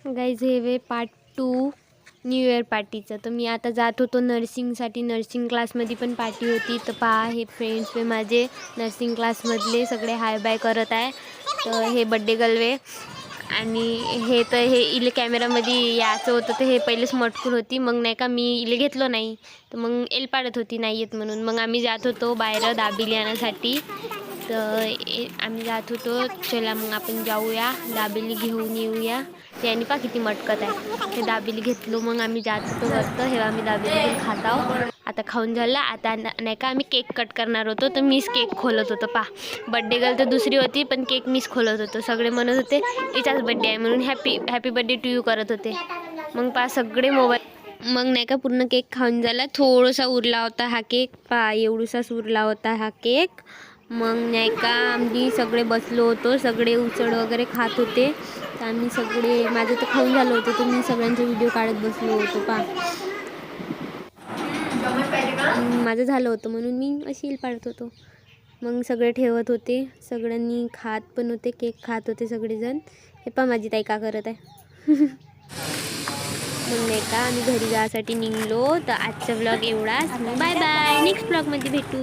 Guys हे वे part 2 new year पार्टीचं. तर मी आता जात होतो नर्सिंगसाठी. नर्सिंग क्लासमध्ये पण पार्टी होती. तर पहा हे फ्रेंड्स वे माझे नर्सिंग क्लासमधले सगळे हाय बाय करत आहे. तर हे बड्डे गलवे आणि हे तर हे इले कॅमेरामध्ये याचं होतं. तर हे पहिलेच मटकून होती. मग नाही का मी इले घेतलो नाही. तर मग एल पाडत होती नाही येत म्हणून. मग आम्ही जात होतो बाहेर दाबेली आणण्यासाठी. तर आम्ही जात होतो. चला मग आपण जाऊया दाबेली घेऊन येऊया. त्याने पा किती मटकत आहे. हे दाबेली घेतलो. मग आम्ही जात होतो वरतं. हे आम्ही दाबेली घेऊन खात आहोत. आता खाऊन झालं. आता नाही का आम्ही केक कट करणार होतो. तर मीच केक खोलत होतो. पा बड्डे गर्ल तर दुसरी होती पण केक मीच खोलत होतो. सगळे म्हणत होते तिचाच बड्डे आहे म्हणून हॅपी बड्डे टू यू करत होते. मग पा सगळे मोबाईल मग नाही का पूर्ण केक खाऊन झाला. थोडासा उरला होता हा केक. पा एवढासाच उरला होता हा केक. मग नाही का आम्ही सगळे बसलो होतो. सगळे उसळ वगैरे खात होते. तर आम्ही सगळे माझं तर खाऊन झालं होतं. तर मी सगळ्यांचा व्हिडिओ काढत बसलो होतो. पा माझं झालं होतं म्हणून मी अशी पाडत होतो. मग सगळे ठेवत होते. सगळ्यांनी खात पण होते. केक खात होते सगळेजण. हे पा माझी ताई का करत आहे. मग नाही का आम्ही घरी जाण्यासाठी निघलो. तर आजचा व्लॉग एवढाच. Bye bye. नेक्स्ट व्लॉगमध्ये भेटू.